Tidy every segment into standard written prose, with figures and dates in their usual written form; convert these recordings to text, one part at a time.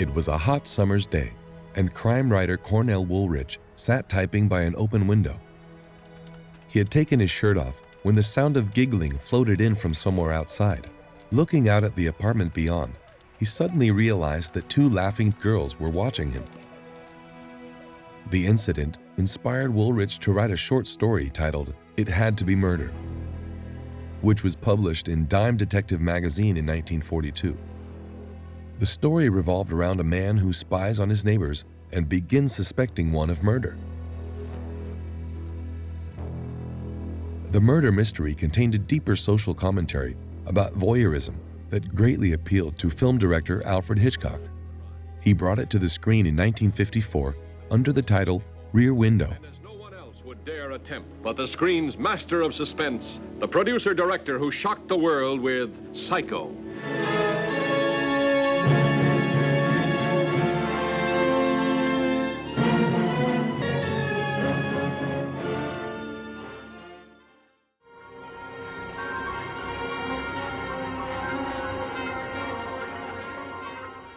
It was a hot summer's day, and crime writer Cornell Woolrich sat typing by an open window. He had taken his shirt off when the sound of giggling floated in from somewhere outside. Looking out at the apartment beyond, he suddenly realized that two laughing girls were watching him. The incident inspired Woolrich to write a short story titled "It Had to Be Murder," which was published in Dime Detective magazine in 1942. The story revolved around a man who spies on his neighbors and begins suspecting one of murder. The murder mystery contained a deeper social commentary about voyeurism that greatly appealed to film director Alfred Hitchcock. He brought it to the screen in 1954 under the title Rear Window. And as no one else would dare attempt, but the screen's master of suspense, the producer-director who shocked the world with Psycho.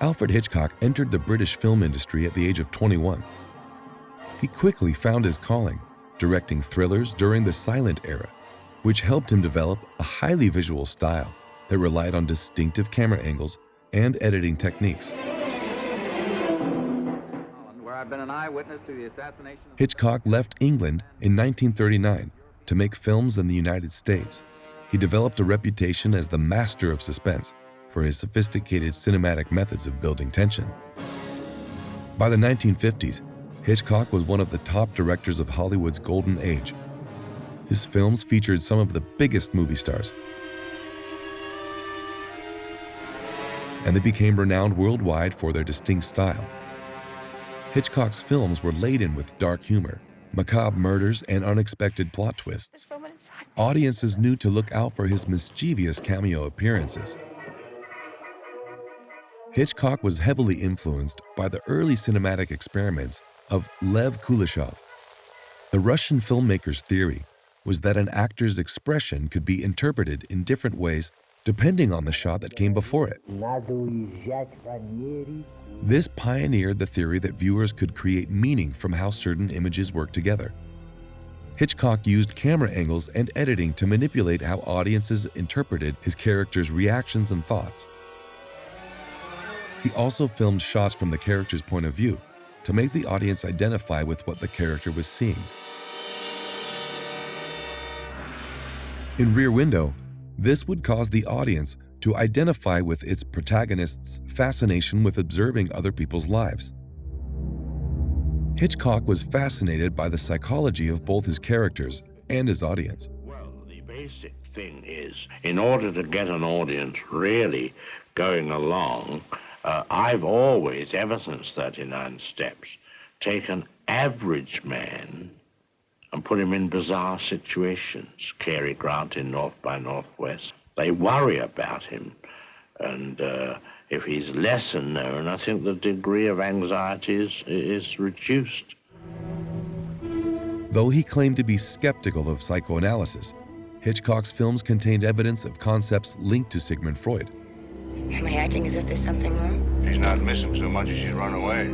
Alfred Hitchcock entered the British film industry at the age of 21. He quickly found his calling, directing thrillers during the silent era, which helped him develop a highly visual style that relied on distinctive camera angles and editing techniques. Where I've been an eyewitness to the assassination. Hitchcock left England in 1939 to make films in the United States. He developed a reputation as the master of suspense for his sophisticated cinematic methods of building tension. By the 1950s, Hitchcock was one of the top directors of Hollywood's golden age. His films featured some of the biggest movie stars, and they became renowned worldwide for their distinct style. Hitchcock's films were laden with dark humor, macabre murders, and unexpected plot twists. Audiences knew to look out for his mischievous cameo appearances. Hitchcock was heavily influenced by the early cinematic experiments of Lev Kuleshov. The Russian filmmaker's theory was that an actor's expression could be interpreted in different ways depending on the shot that came before it. This pioneered the theory that viewers could create meaning from how certain images work together. Hitchcock used camera angles and editing to manipulate how audiences interpreted his characters' reactions and thoughts. He also filmed shots from the character's point of view to make the audience identify with what the character was seeing. In Rear Window, this would cause the audience to identify with its protagonist's fascination with observing other people's lives. Hitchcock was fascinated by the psychology of both his characters and his audience. Well, the basic thing is, in order to get an audience really going along, I've always, ever since 39 Steps, taken average man and put him in bizarre situations. Cary Grant in North by Northwest. They worry about him, and if he's lesser known, I think the degree of anxiety is reduced. Though he claimed to be skeptical of psychoanalysis, Hitchcock's films contained evidence of concepts linked to Sigmund Freud. Am I acting as if there's something wrong? She's not missing so much as she's run away.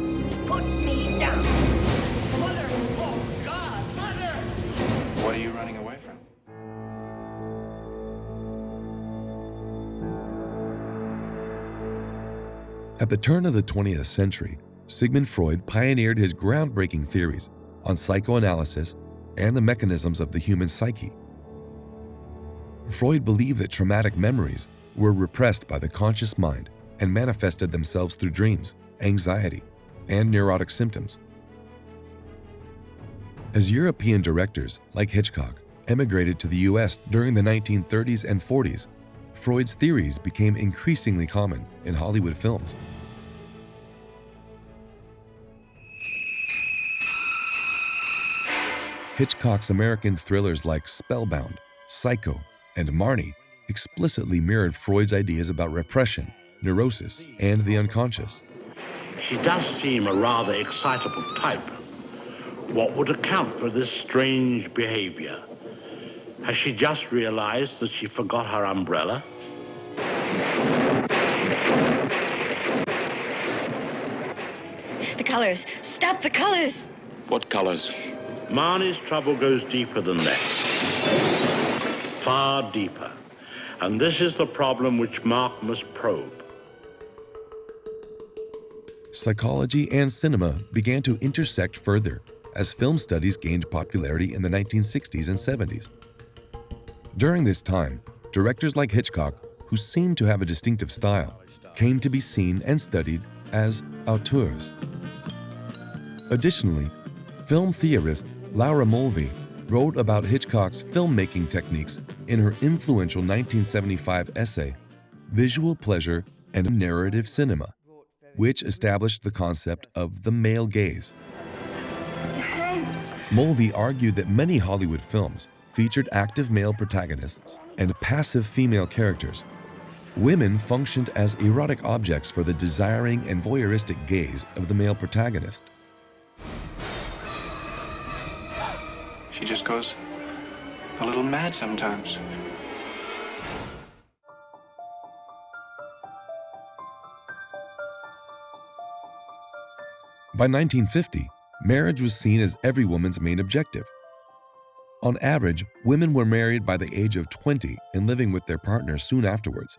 Put me down! Mother! Oh, God! Mother! What are you running away from? At the turn of the 20th century, Sigmund Freud pioneered his groundbreaking theories on psychoanalysis and the mechanisms of the human psyche. Freud believed that traumatic memories were repressed by the conscious mind and manifested themselves through dreams, anxiety, and neurotic symptoms. As European directors, like Hitchcock, emigrated to the US during the 1930s and 40s, Freud's theories became increasingly common in Hollywood films. Hitchcock's American thrillers like Spellbound, Psycho, and Marnie explicitly mirrored Freud's ideas about repression, neurosis, and the unconscious. She does seem a rather excitable type. What would account for this strange behavior? Has she just realized that she forgot her umbrella? The colors. Stop the colors. What colors? Marnie's trouble goes deeper than that. Far deeper. And this is the problem which Mark must probe. Psychology and cinema began to intersect further as film studies gained popularity in the 1960s and 70s. During this time, directors like Hitchcock, who seemed to have a distinctive style, came to be seen and studied as auteurs. Additionally, film theorist Laura Mulvey wrote about Hitchcock's filmmaking techniques in her influential 1975 essay, Visual Pleasure and Narrative Cinema, which established the concept of the male gaze. Mulvey argued that many Hollywood films featured active male protagonists and passive female characters. Women functioned as erotic objects for the desiring and voyeuristic gaze of the male protagonist. She just goes a little mad sometimes. By 1950, marriage was seen as every woman's main objective. On average, women were married by the age of 20 and living with their partners soon afterwards.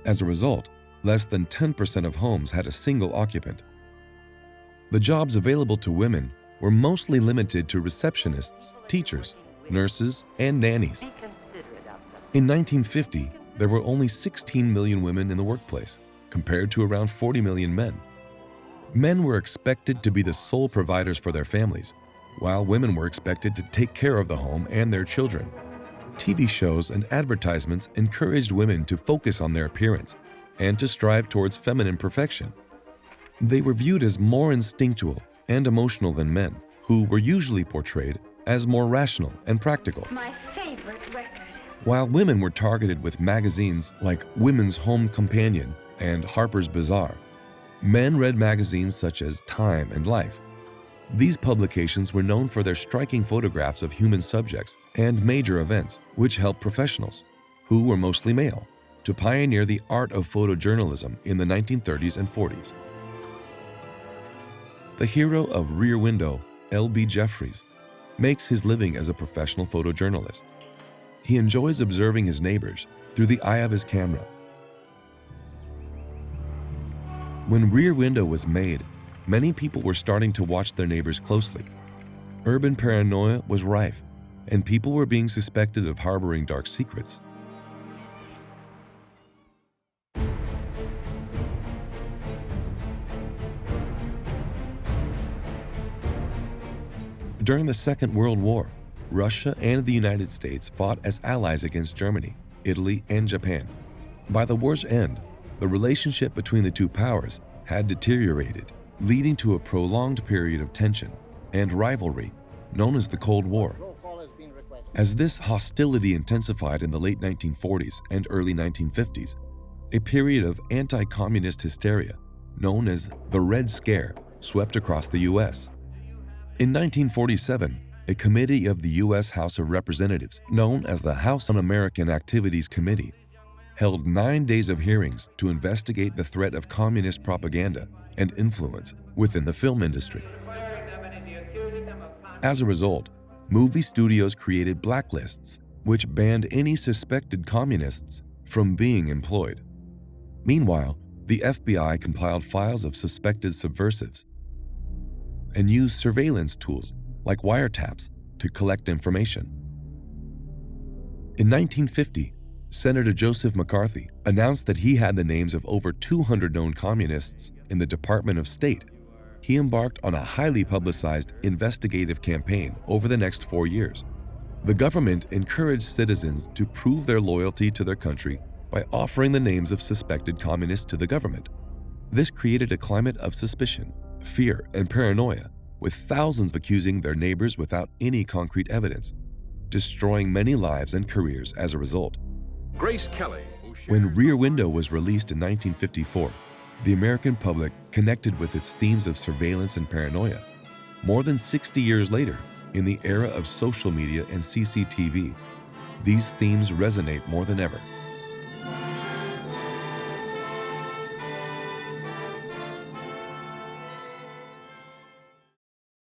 As a result, less than 10% of homes had a single occupant. The jobs available to women were mostly limited to receptionists, teachers, nurses, and nannies. In 1950, there were only 16 million women in the workplace, compared to around 40 million men. Men were expected to be the sole providers for their families, while women were expected to take care of the home and their children. TV shows and advertisements encouraged women to focus on their appearance and to strive towards feminine perfection. They were viewed as more instinctual and emotional than men, who were usually portrayed as more rational and practical. My favorite record. While women were targeted with magazines like Women's Home Companion and Harper's Bazaar, men read magazines such as Time and Life. These publications were known for their striking photographs of human subjects and major events, which helped professionals, who were mostly male, to pioneer the art of photojournalism in the 1930s and 40s. The hero of Rear Window, L.B. Jeffries, makes his living as a professional photojournalist. He enjoys observing his neighbors through the eye of his camera. When Rear Window was made, many people were starting to watch their neighbors closely. Urban paranoia was rife, and people were being suspected of harboring dark secrets. During the Second World War, Russia and the United States fought as allies against Germany, Italy, and Japan. By the war's end, the relationship between the two powers had deteriorated, leading to a prolonged period of tension and rivalry known as the Cold War. As this hostility intensified in the late 1940s and early 1950s, a period of anti-communist hysteria, known as the Red Scare, swept across the U.S. In 1947, a committee of the U.S. House of Representatives, known as the House Un-American Activities Committee, held 9 days of hearings to investigate the threat of communist propaganda and influence within the film industry. As a result, movie studios created blacklists which banned any suspected communists from being employed. Meanwhile, the FBI compiled files of suspected subversives and used surveillance tools like wiretaps to collect information. In 1950, Senator Joseph McCarthy announced that he had the names of over 200 known communists in the Department of State. He embarked on a highly publicized investigative campaign over the next 4 years. The government encouraged citizens to prove their loyalty to their country by offering the names of suspected communists to the government. This created a climate of suspicion, fear, and paranoia, with thousands accusing their neighbors without any concrete evidence, destroying many lives and careers as a result. Grace Kelly. When Rear Window was released in 1954, the American public connected with its themes of surveillance and paranoia. More than 60 years later, in the era of social media and CCTV, these themes resonate more than ever.